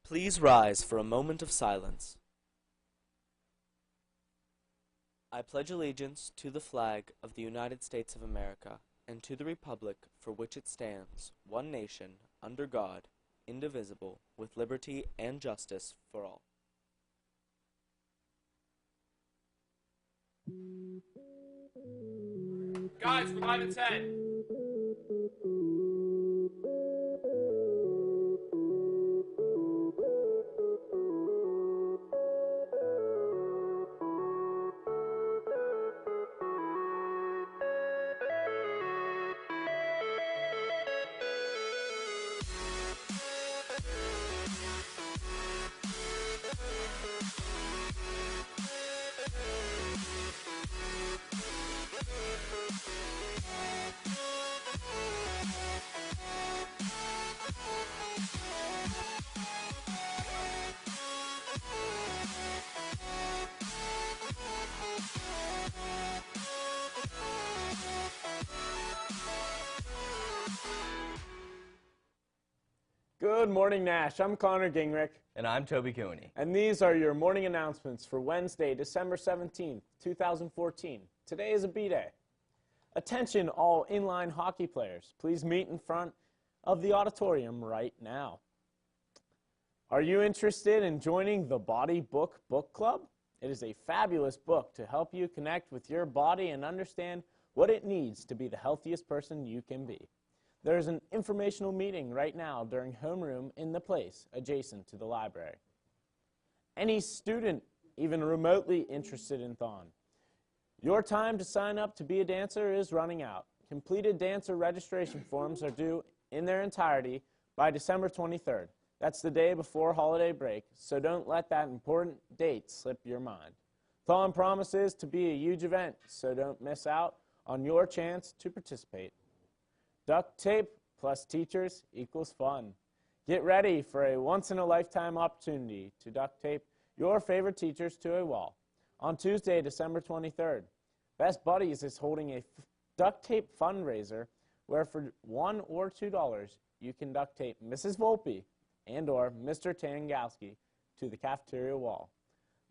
Please rise for a moment of silence. I pledge allegiance to the flag of the United States of America and to the republic for which it stands, one nation, under God, indivisible, with liberty and justice for all. Guys, we're 5 and 10. Good morning, Nash. I'm Connor Gingrich. And I'm Toby Cooney. And these are your morning announcements for Wednesday, December 17th, 2014. Today is a B-Day. Attention all inline hockey players. Please meet in front of the auditorium right now. Are you interested in joining the Body Book Book Club? It is a fabulous book to help you connect with your body and understand what it needs to be the healthiest person you can be. There is an informational meeting right now during homeroom in the place adjacent to the library. Any student even remotely interested in Thon, your time to sign up to be a dancer is running out. Completed dancer registration forms are due in their entirety by December 23rd. That's the day before holiday break, so don't let that important date slip your mind. Thon promises to be a huge event, so don't miss out on your chance to participate. Duct tape plus teachers equals fun. Get ready for a once-in-a-lifetime opportunity to duct tape your favorite teachers to a wall. On Tuesday, December 23rd, Best Buddies is holding a duct tape fundraiser where for $1 or $2 you can duct tape Mrs. Volpe and or Mr. Tangowski to the cafeteria wall.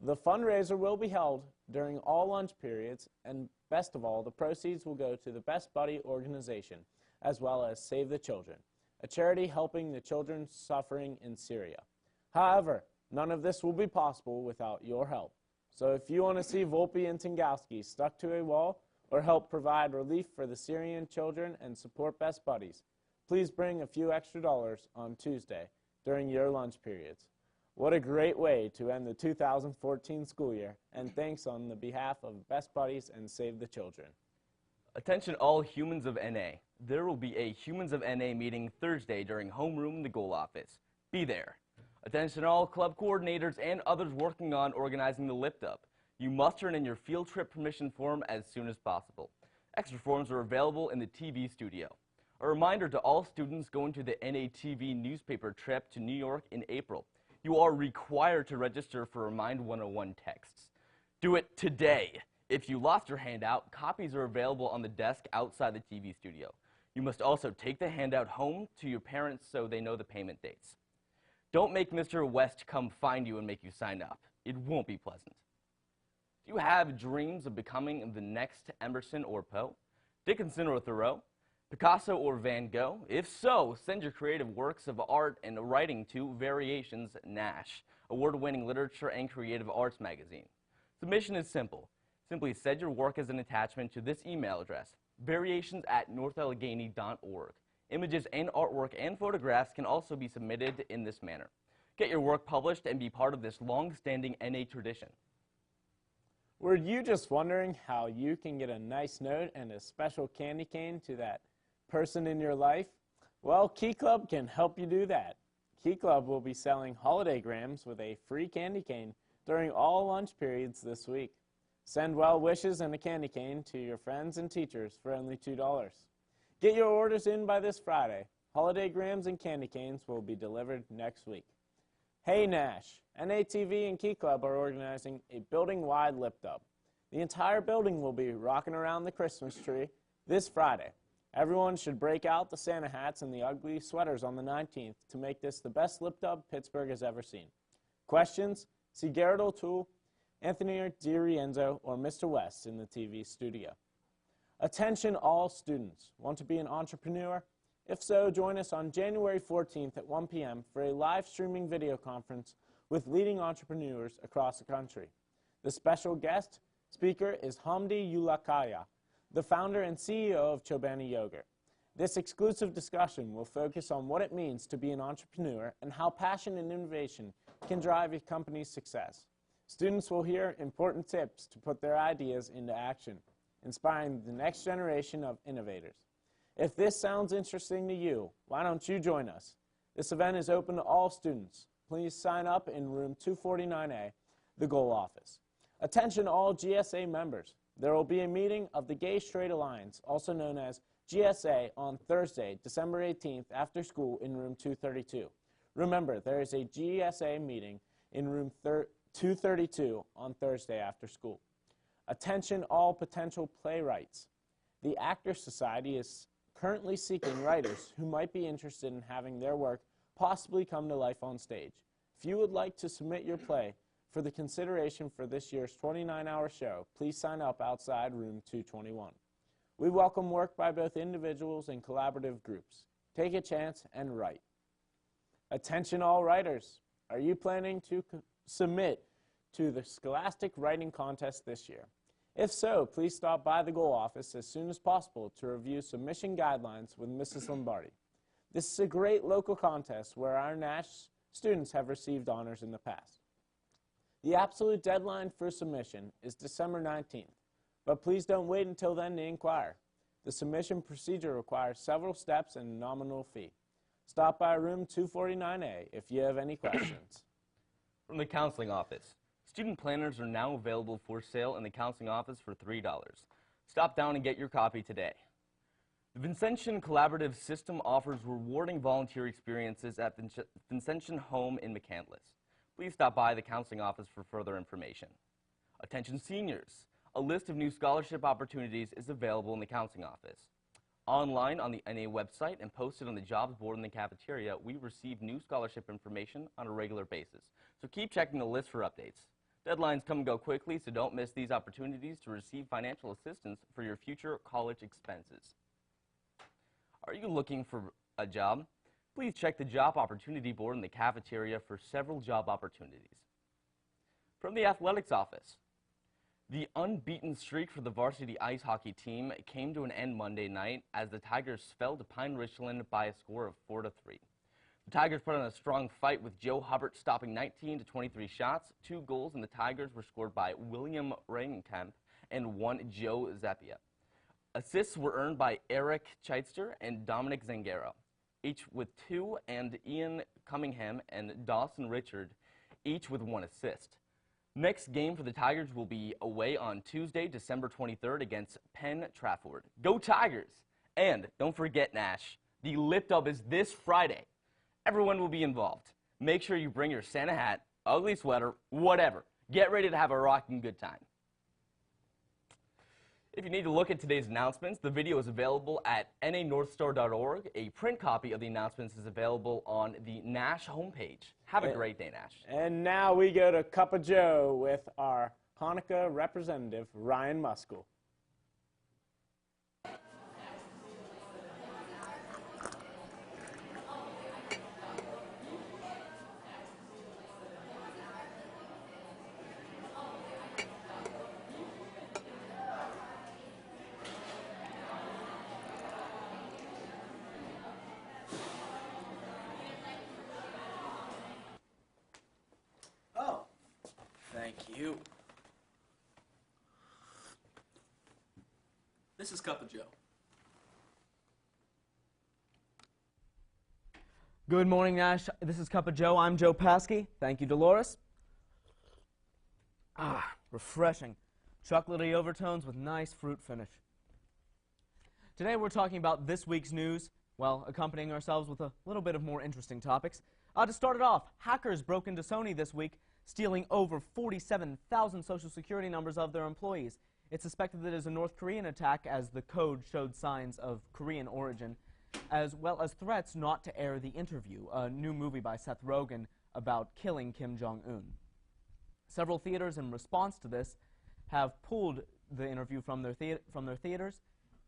The fundraiser will be held during all lunch periods, and best of all, the proceeds will go to the Best Buddy organization, as well as Save the Children, a charity helping the children suffering in Syria. However, none of this will be possible without your help. So if you want to see Volpe and Tangowski stuck to a wall or help provide relief for the Syrian children and support Best Buddies, please bring a few extra dollars on Tuesday during your lunch periods. What a great way to end the 2014 school year, and thanks on the behalf of Best Buddies and Save the Children. Attention all humans of NA. There will be a Humans of NA meeting Thursday during homeroom in the goal office. Be there. Attention all club coordinators and others working on organizing the Lift Up. You must turn in your field trip permission form as soon as possible. Extra forms are available in the TV studio. A reminder to all students going to the NATV newspaper trip to New York in April. You are required to register for Remind 101 texts. Do it today. If you lost your handout, copies are available on the desk outside the TV studio. You must also take the handout home to your parents so they know the payment dates. Don't make Mr. West come find you and make you sign up. It won't be pleasant. Do you have dreams of becoming the next Emerson or Poe, Dickinson or Thoreau, Picasso or Van Gogh? If so, send your creative works of art and writing to Variations Nash, award-winning literature and creative arts magazine. Submission is simple. Simply send your work as an attachment to this email address, variations@northallegheny.org. Images and artwork and photographs can also be submitted in this manner. Get your work published and be part of this long-standing NA tradition. Were you just wondering how you can get a nice note and a special candy cane to that person in your life? Well, Key Club can help you do that. Key Club will be selling holiday grams with a free candy cane during all lunch periods this week. Send well wishes and a candy cane to your friends and teachers for only $2. Get your orders in by this Friday. Holiday grams and candy canes will be delivered next week. Hey Nash, NATV and Key Club are organizing a building-wide lift-up. The entire building will be rocking around the Christmas tree this Friday. Everyone should break out the Santa hats and the ugly sweaters on the 19th to make this the best lip dub Pittsburgh has ever seen. Questions? See Garrett O'Toole, Anthony DiRienzo, or Mr. West in the TV studio. Attention all students. Want to be an entrepreneur? If so, join us on January 14th at 1 p.m. for a live streaming video conference with leading entrepreneurs across the country. The special guest speaker is Hamdi Yulakaya, the founder and CEO of Chobani Yogurt. This exclusive discussion will focus on what it means to be an entrepreneur and how passion and innovation can drive a company's success. Students will hear important tips to put their ideas into action, inspiring the next generation of innovators. If this sounds interesting to you, why don't you join us? This event is open to all students. Please sign up in room 249A, the Goal Office. Attention all GSA members. There will be a meeting of the Gay Straight Alliance, also known as GSA, on Thursday, December 18th after school in room 232. Remember, there is a GSA meeting in room 232 on Thursday after school. Attention all potential playwrights. The Actors Society is currently seeking writers who might be interested in having their work possibly come to life on stage. If you would like to submit your play for the consideration for this year's 29-hour show, please sign up outside room 221. We welcome work by both individuals and collaborative groups. Take a chance and write. Attention all writers. Are you planning to submit to the Scholastic Writing Contest this year? If so, please stop by the Goal Office as soon as possible to review submission guidelines with Mrs. Lombardi. This is a great local contest where our Nash students have received honors in the past. The absolute deadline for submission is December 19th, but please don't wait until then to inquire. The submission procedure requires several steps and a nominal fee. Stop by room 249A if you have any questions. From the counseling office. Student planners are now available for sale in the counseling office for $3. Stop down and get your copy today. The Vincentian Collaborative System offers rewarding volunteer experiences at Vincentian Home in McCandless. Please stop by the counseling office for further information. Attention seniors. A list of new scholarship opportunities is available in the counseling office. Online on the NA website and posted on the jobs board in the cafeteria, we receive new scholarship information on a regular basis. So keep checking the list for updates. Deadlines come and go quickly, so don't miss these opportunities to receive financial assistance for your future college expenses. Are you looking for a job? Please check the job opportunity board in the cafeteria for several job opportunities. From the athletics office. The unbeaten streak for the varsity ice hockey team came to an end Monday night as the Tigers fell to Pine Richland by a score of 4-3. The Tigers put on a strong fight with Joe Hubbard stopping 19 to 23 shots. 2 goals in the Tigers were scored by William Regenkamp and 1 Joe Zappia. Assists were earned by Eric Cheitzer and Dominic Zangaro, each with 2, and Ian Cunningham and Dawson Richard, each with 1 assist. Next game for the Tigers will be away on Tuesday, December 23rd against Penn Trafford. Go Tigers! And don't forget, Nash, the Lip Dub is this Friday. Everyone will be involved. Make sure you bring your Santa hat, ugly sweater, whatever. Get ready to have a rocking good time. If you need to look at today's announcements, the video is available at nanorthstar.org. A print copy of the announcements is available on the Nash homepage. Have a great day, Nash. And now we go to Cup of Joe with our Hanukkah representative, Ryan Muskell. Thank you. This is Cup of Joe. Good morning, Nash. This is Cup of Joe. I'm Joe Paskey. Thank you, Dolores. Refreshing. Chocolatey overtones with nice fruit finish. Today we're talking about this week's news, well, accompanying ourselves with a little bit of more interesting topics. To start it off, hackers broke into Sony this week, stealing over 47,000 Social Security numbers of their employees. It's suspected that it is a North Korean attack, as the code showed signs of Korean origin, as well as threats not to air The Interview, a new movie by Seth Rogen about killing Kim Jong-un. Several theaters, in response to this, have pulled The Interview from their theaters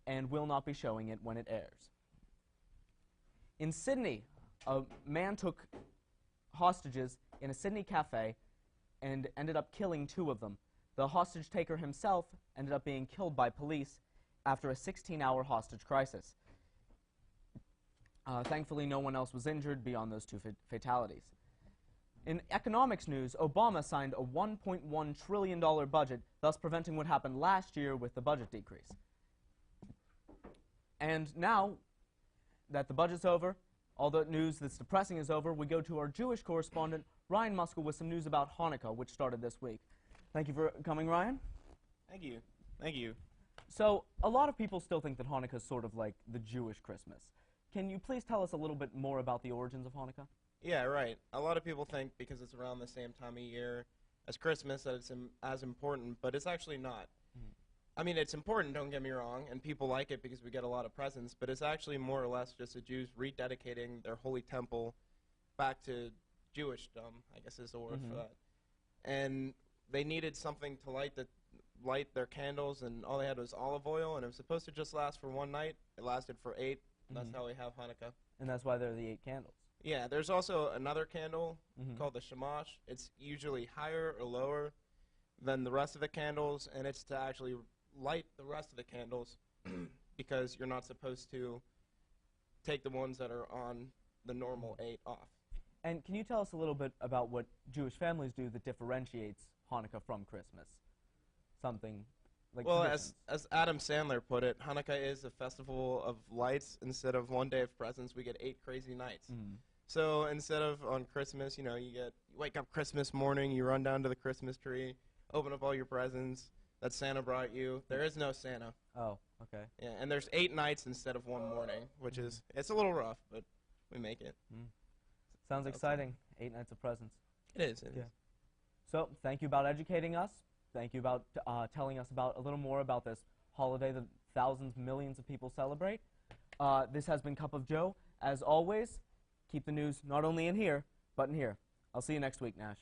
and will not be showing it when it airs. In Sydney, a man took hostages in a Sydney cafe and ended up killing 2 of them. The hostage taker himself ended up being killed by police after a 16-hour hostage crisis. Thankfully, no one else was injured beyond those 2 fatalities. In economics news, Obama signed a $1.1 trillion budget, thus preventing what happened last year with the budget decrease. And now that the budget's over, all the news that's depressing is over, we go to our Jewish correspondent, Ryan Muskell, with some news about Hanukkah, which started this week. Thank you for coming, Ryan. Thank you. Thank you. So, a lot of people still think that Hanukkah is sort of like the Jewish Christmas. Can you please tell us a little bit more about the origins of Hanukkah? Yeah, right. A lot of people think because it's around the same time of year as Christmas that it's as important, but it's actually not. I mean, it's important, don't get me wrong, and people like it because we get a lot of presents, but it's actually more or less just the Jews rededicating their holy temple back to Jewishdom, I guess is the word for that. And they needed something to light their candles, and all they had was olive oil, and it was supposed to just last for 1 night. It lasted for 8. That's how we have Hanukkah. And that's why there are the 8 candles. Yeah, there's also another candle called the shamash. It's usually higher or lower than the rest of the candles, and it's to actually light the rest of the candles because you're not supposed to take the ones that are on the normal 8 off. And can you tell us a little bit about what Jewish families do that differentiates Hanukkah from Christmas? Something like Well, traditions. as Adam Sandler put it, Hanukkah is a festival of lights. Instead of 1 day of presents, we get 8 crazy nights. So instead of on Christmas, you wake up Christmas morning, you run down to the Christmas tree, open up all your presents that Santa brought you. There is no Santa. Oh, okay. Yeah, and there's 8 nights instead of 1 morning, which is, it's a little rough, but we make it. Sounds exciting. 8 nights of presents. It is. It is. So, thank you about educating us. Thank you about telling us about a little more about this holiday that thousands, millions of people celebrate. This has been Cup of Joe. As always, keep the news not only in here, but in here. I'll see you next week, Nash.